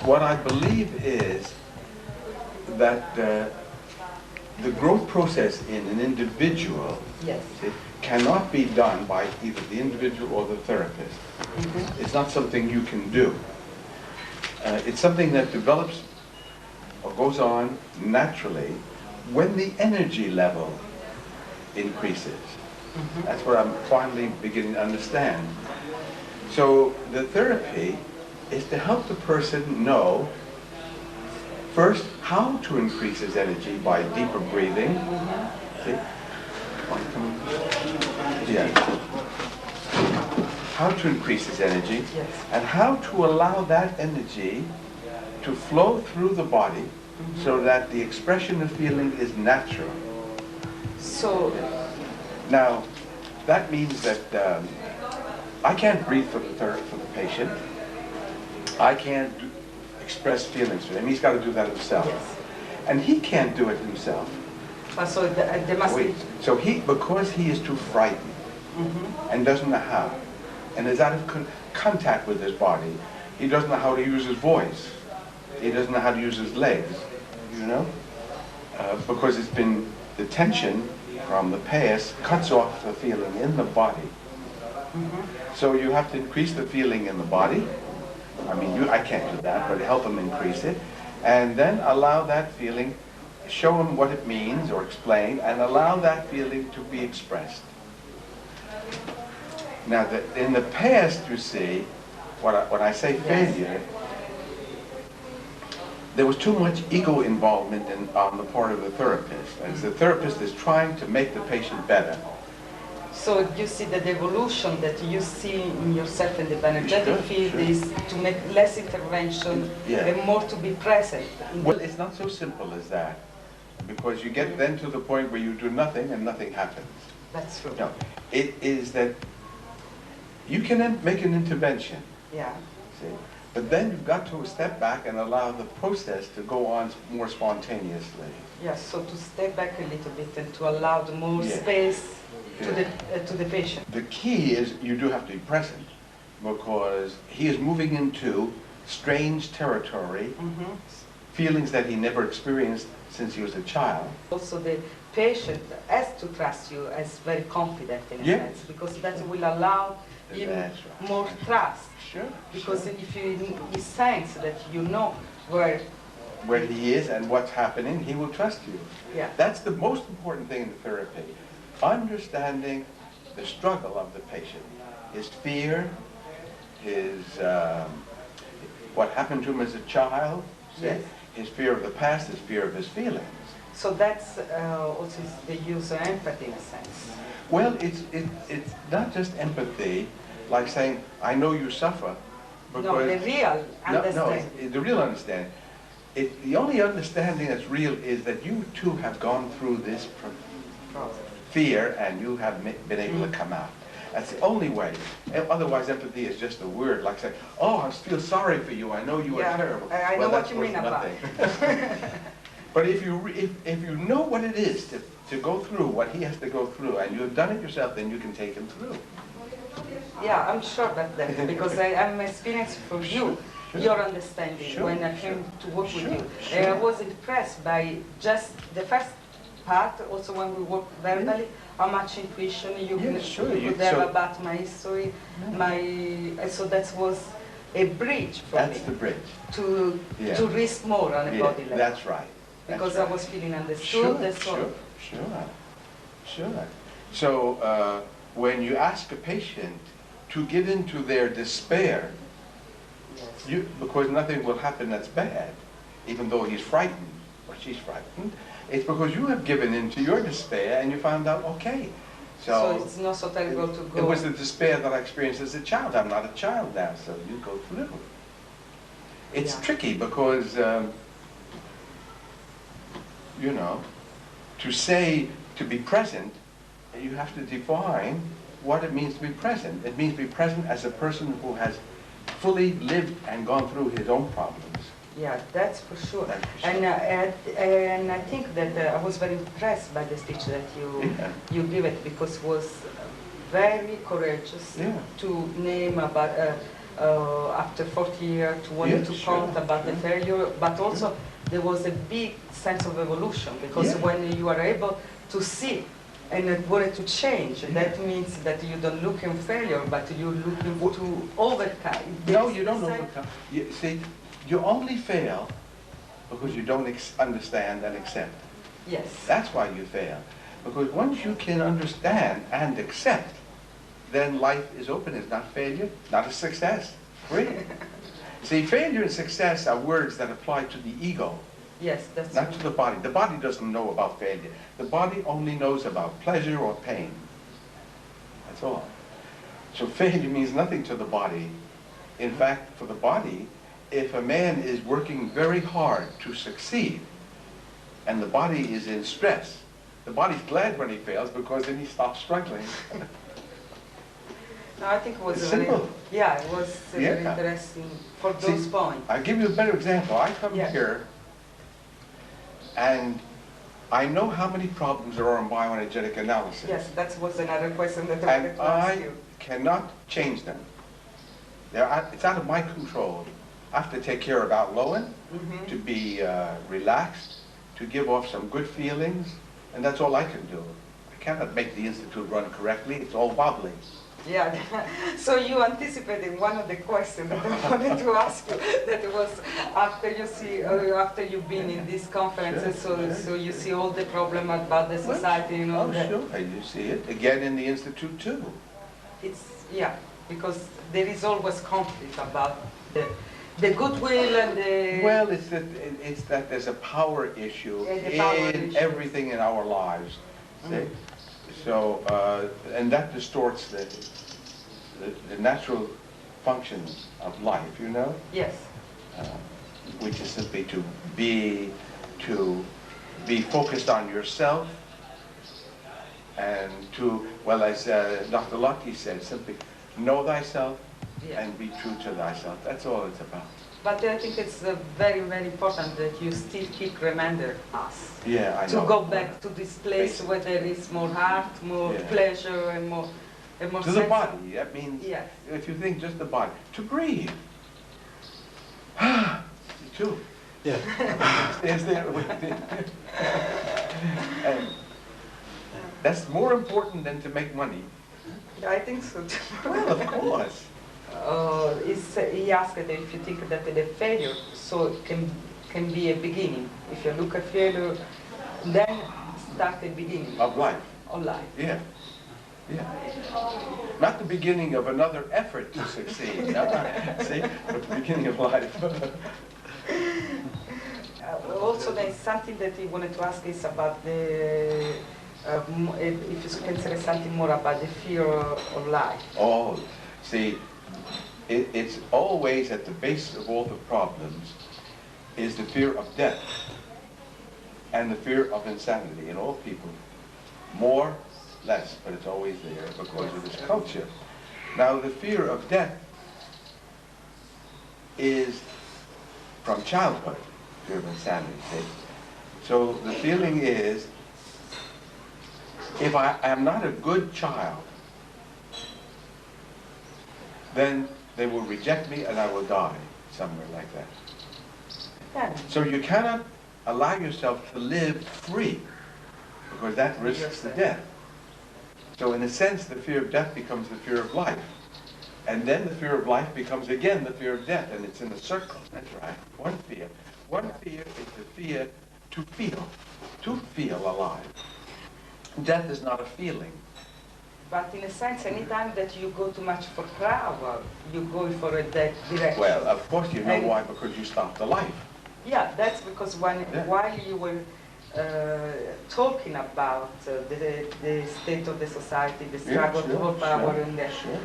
What I believe is that the growth process in an individual cannot be done by either the individual or the therapist. It's not something you can do. It's something that develops or goes on naturally when the energy level increases. That's what I'm finally beginning to understand. So the therapy is to help the person know first how to increase his energy by deeper breathing. See? Yeah. How to increase his energy, and how to allow that energy to flow through the body so that the expression of feeling is natural. So now that means that I can't breathe for the patient. I can't express feelings for him. He's got to do that himself. Yes. And he can't do it himself. So there must be... So because he is too frightened and doesn't know how, and is out of contact with his body, he doesn't know how to use his voice. He doesn't know how to use his legs, you know? Because it's been, the tension from the past cuts off the feeling in the body. So you have to increase the feeling in the body. I mean, I can't do that, but help him increase it. And then allow that feeling, show him what it means or explain, and allow that feeling to be expressed. Now, in the past, you see, when I say failure, there was too much ego involvement on the part of the therapist. As the therapist is trying to make the patient better. So you see that the evolution that you see in yourself in the energetic field is to make less intervention and more to be present. Well, it's not so simple as that, because you get then to the point where you do nothing and nothing happens. That's true. No, it is that you can make an intervention. Yeah. See? But then you've got to step back and allow the process to go on more spontaneously. Yes, so to step back a little bit and to allow the more space to the patient. The key is you do have to be present, because he is moving into strange territory, feelings that he never experienced since he was a child. Also the patient has to trust you as very confident in a sense, because that will allow him more trust. Sure. Because if he sense that you know where he is and what's happening, he will trust you. Yeah. That's the most important thing in therapy. Understanding the struggle of the patient, his fear, his what happened to him as a child, his fear of the past, his fear of his feelings. So that's also the use of empathy in a sense. Well, it's not just empathy, like saying, I know you suffer. Because no, the real understanding. No, the real understanding. The only understanding that's real is that you too have gone through this fear and you have been able to come out. That's the only way. Otherwise, empathy is just a word, like saying, oh, I feel sorry for you, I know you are terrible. I know what you mean about it. But if you know what it is to go through what he has to go through, and you have done it yourself, then you can take him through. Yeah, I'm sure about that, because I'm experiencing from you, your understanding when I came to work with you. I was impressed by just the first part, also when we work verbally, how much intuition you could have about my history, so that was a bridge for me. That's the bridge. To risk more on a body level. That's right. Because I was feeling understood, Sure. So when you ask a patient to give in to their despair, because nothing will happen that's bad, even though he's frightened or she's frightened, it's because you have given in to your despair and you found out, okay, So it's not so terrible to go. It was the despair that I experienced as a child. I'm not a child now, so you go through it. It's tricky because, you know, to be present, you have to define what it means to be present. It means to be present as a person who has fully lived and gone through his own problems. Yeah, that's for sure. And I think that I was very impressed by the speech that you gave it, because it was very courageous to name about after 40 years to want to count about the failure, but also there was a big sense of evolution, because when you are able to see and wanted to change, that means that you don't look in failure, but you're looking to overcome. No, you don't overcome. You see, you only fail because you don't understand and accept. Yes. That's why you fail. Because once you can understand and accept, then life is open. It's not failure, not a success. Free. See, failure and success are words that apply to the ego. Yes, that's not to the body. The body doesn't know about failure. The body only knows about pleasure or pain. That's all. So failure means nothing to the body. In fact, for the body, if a man is working very hard to succeed and the body is in stress, the body's glad when he fails because then he stops struggling. No, I think it was very simple. Yeah, it was very interesting for those points. I'll give you a better example. I come here and I know how many problems there are in bioenergetic analysis. Yes, that was another question that I wanted to ask you. I cannot change them. It's out of my control. I have to take care about Lowen, to be relaxed, to give off some good feelings, and that's all I can do. I cannot make the Institute run correctly. It's all wobbly. Yeah, so you anticipated one of the questions that I wanted to ask you, that it was after you see, after you've been in these conferences, so you see all the problem about the society, you know. Oh, sure, you see it. Again in the Institute too. It's, because there is always conflict about the goodwill and the... Well, it's that there's a power issue in everything in our lives. See? So, and that distorts the natural functions of life, you know? Yes. Which is simply to be focused on yourself and to, well, as Dr. Lucky said, simply know thyself and be true to thyself. That's all it's about. But I think it's very, very important that you still keep reminding us to go back to this place where there is more heart, more pleasure, and more to the body. That means, if you think just the body, to breathe. Too. Yeah. Is there? And that's more important than to make money. I think so too. Well, of course. He asked if you think that the failure can be a beginning. If you look at failure, then start the beginning of life. Of life. Yeah. Yeah. Not the beginning of another effort to succeed. See, but the beginning of life. Also, there's something that he wanted to ask is about the. If you can say something more about the fear of life. Oh, see. It's always at the base of all the problems is the fear of death and the fear of insanity in all people. More, less, but it's always there because of this culture. Now the fear of death is from childhood, fear of insanity. See? So the feeling is, if I am not a good child, then they will reject me and I will die, somewhere like that. Yeah. So you cannot allow yourself to live free, because that risks the death. So in a sense, the fear of death becomes the fear of life. And then the fear of life becomes again the fear of death, and it's in a circle. That's right. One fear. One fear is the fear to feel alive. Death is not a feeling. But in a sense, anytime that you go too much for power, you go for a death direction. Well, of course you know why, because you stopped the life. Yeah, that's because while you were talking about the state of the society, the struggle for power,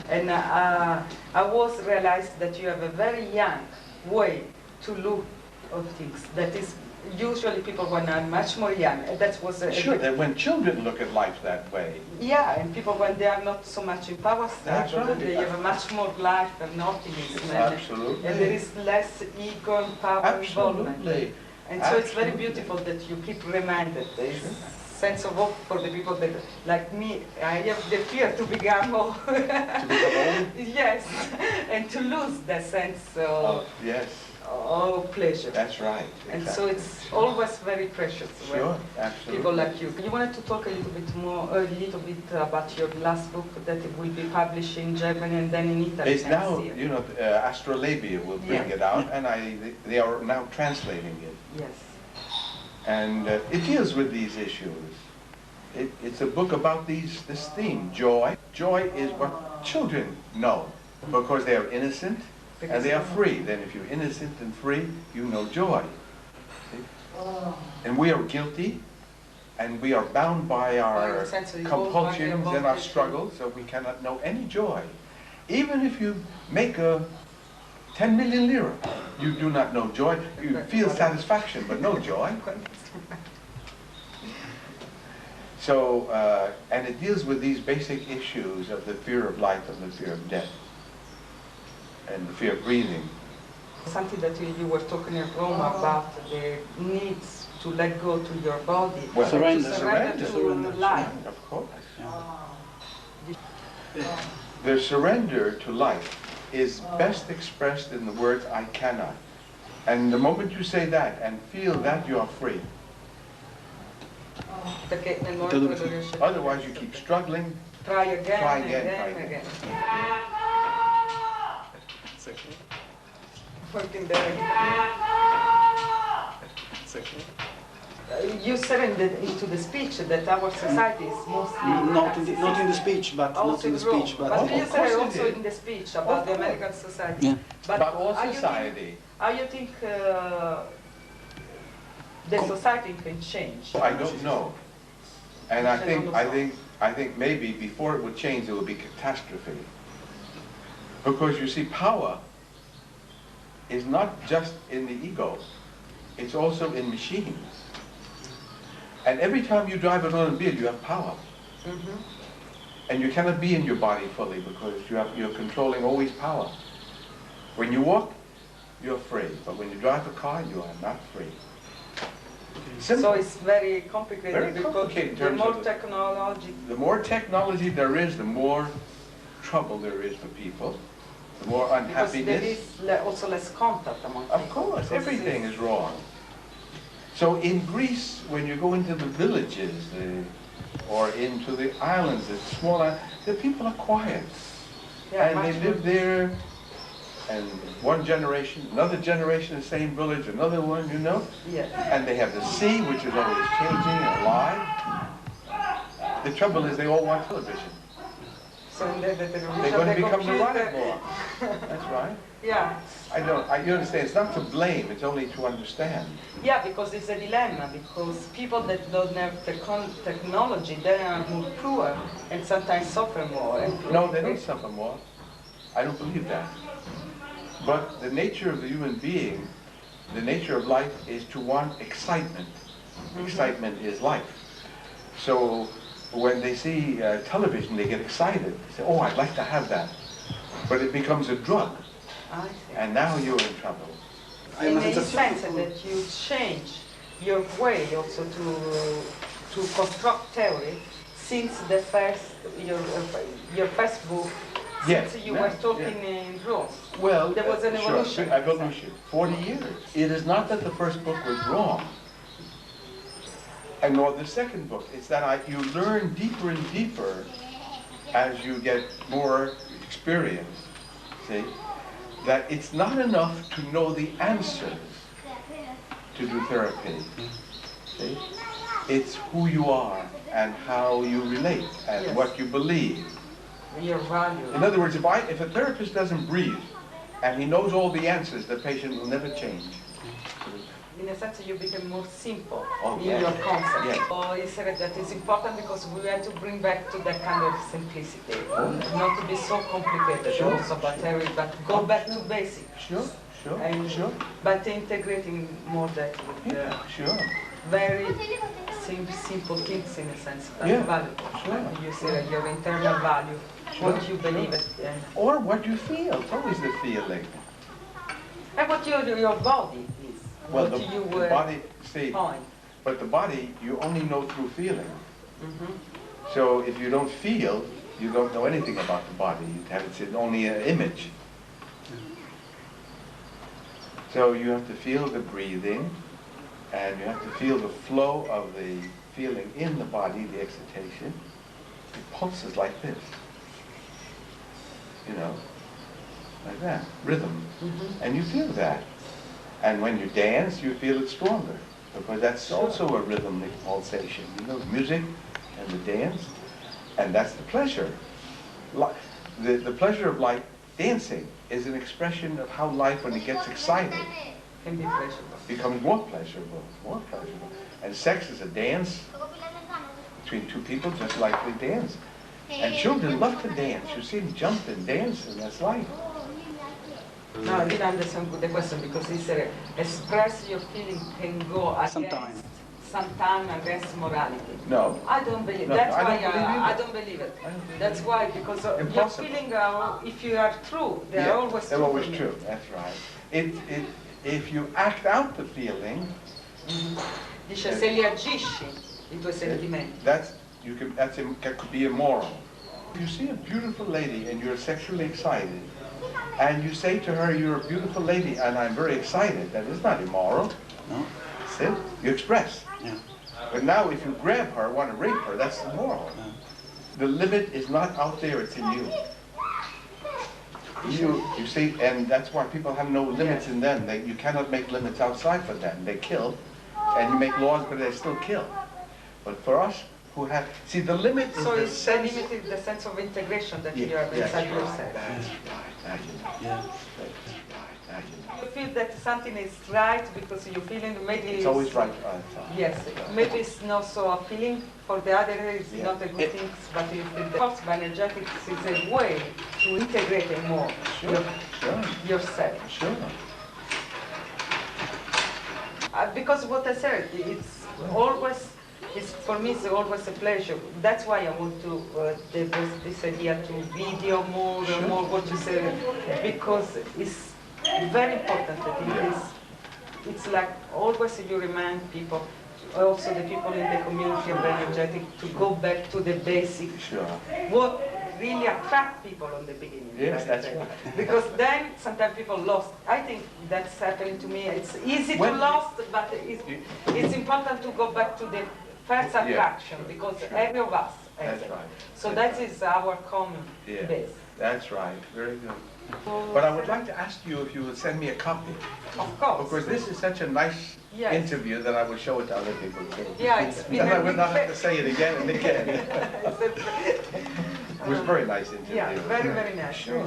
and I was realized that you have a very young way to look at things. That is usually people when are much more young, and that was that when children look at life that way. Yeah, and people when they are not so much in power struggle, they have a much more life and optimism. Absolutely. And there is less ego and power involvement. And so it's very beautiful that you keep reminded this sense of hope for the people that, like me, I have the fear to become old. To become old? Yes, and to lose that sense of pleasure. That's right. And so it's always very precious when people like you. You wanted to talk a little bit more, about your last book that will be published in Germany and then in Italy. It's now, you know, Astrolabia will bring it out, and they are now translating it. Yes. And it deals with these issues. It's a book about this theme, joy. Joy is what children know because they are innocent and they are free. Then if you're innocent and free, you know joy. See? And we are guilty and we are bound by our compulsions and our struggles, so we cannot know any joy. Even if you make 10 million lira, you do not know joy. You feel satisfaction, but no joy. So, and it deals with these basic issues of the fear of life and the fear of death, and the fear of breathing. Something that you were talking in Rome about the needs to let go to your body, well, surrender to life. Of course. The surrender to life is best expressed in the words, I cannot. And the moment you say that and feel that, you are free. Otherwise you keep struggling. Try again. Working there. You said into the speech that our society is mostly not in the speech, but also you said also in the speech about the American society. Yeah. But all society. How you think the society can change? I don't know, and I think maybe before it would change, there will be catastrophe. Because you see, power is not just in the ego; it's also in machines. And every time you drive an automobile, you have power. And you cannot be in your body fully because you're controlling always power. When you walk, you're free. But when you drive a car, you are not free. Simple. So it's very complicated. Very complicated. The more technology. The more technology there is, the more trouble there is for people. The more unhappiness. Because there is also less contact among people. Of course, everything is wrong. So in Greece, when you go into the villages or into the islands, the small islands, the people are quiet. Yeah, and they live there, and one generation, another generation, the same village, another one, you know? Yeah. And they have the sea, which is always changing and alive. The trouble is they all want television. So they're going to become the riot law. That's right. Yeah. You understand, it's not to blame, it's only to understand. Yeah, because it's a dilemma, because people that don't have technology, they are more poor and sometimes suffer more. No, they don't suffer more. I don't believe that. But the nature of the human being, the nature of life is to want excitement. Excitement is life. So when they see television, they get excited. They say, oh, I'd like to have that. But it becomes a drug. And now you're in trouble. In a sense that you change your way also to construct theory since your first book, since you were talking in Rome. Well, there was an evolution. Sure, evolution. 40 years. It is not that the first book was wrong, and nor the second book. It's that you learn deeper and deeper as you get more experience. See? That it's not enough to know the answers to do therapy. See? It's who you are and how you relate and what you believe. Your value. In other words, if a therapist doesn't breathe and he knows all the answers, the patient will never change. in a sense, you become more simple in yes. your concept. Yes. So he said that it's important because we have to bring back to that kind of simplicity, not to be so complicated Sure, also, but, but go back to basic. Sure, sure, And, sure. But integrating more that with Sure. very simple things in a sense, that Yeah, valuable. sure. You see that your internal value, what you believe it, Or what you feel. It's always the feeling. and what your body is. Well, what the you body, see, point. but the body you only know through feeling. Mm-hmm. So if you don't feel, you don't know anything about the body. It's only an image. So you have to feel the breathing, and you have to feel the flow of the feeling in the body, the excitation. It pulses like this. You know, like that, rhythm. Mm-hmm. And you feel that. And when you dance, you feel it stronger, because that's also a rhythmic pulsation. You know, music and the dance, and that's the pleasure. The pleasure of life, dancing, is an expression of how life, when it gets excited, Can be pleasurable. becomes more pleasurable, more pleasurable. And sex is a dance between two people, just like we dance. And children love to dance. You see them jump and dance, and that's life. No, I didn't understand the question because he said express your feeling can go against sometime against morality. No. I don't believe. No, That's I why don't believe I don't believe it. That's why, because your Impossible. feeling are, if you are true, they are always true. They're always for me. true. That's right. If you act out the feeling, Dice se li agisci i tuoi sentimenti. that could be immoral. If you see a beautiful lady and you're sexually excited, and you say to her, "You're a beautiful lady, and I'm very excited," that is not immoral. No. See? You express. Yeah. But now, if you grab her, want to rape her, that's immoral. Yeah. The limit is not out there; it's in you. You see, and that's why people have no limits in them. You cannot make limits outside for them. They kill, and you make laws, but they still kill. But for us, who have, see, the limit is So the it's sense. limited the sense of integration that Yeah, you have that's inside right. yourself. That's right. Now you know. Yeah. Now you know. You feel that something is right because you feeling maybe It's always right. Yes, maybe it's not so appealing. For the other, it's Yeah. not a good thing, but you feel that by energetics is a way to integrate it more Sure. yourself. Sure. Because what I said, it's always, for me, it's always a pleasure. That's why I want to develop this idea to video more and more what you say, because it's very important that it is. It's like always you remind people, also the people in the community of energetic, to go back to the basic. Sure. What really attract people on the beginning. Yes, that's right. Because then sometimes people lost. I think that's happening to me. It's easy to lost, but it's important to go back to the first attraction because every of us has That's it. right. So that is our common Yeah. base. That's right. Very good. But I would like to ask you if you would send me a copy. Of course. Because this is such a nice interview that I would show it to other people too. Yeah, it's been Then a I would big not have to say it again and again. It was a very nice interview. Yeah, very, very nice. Sure.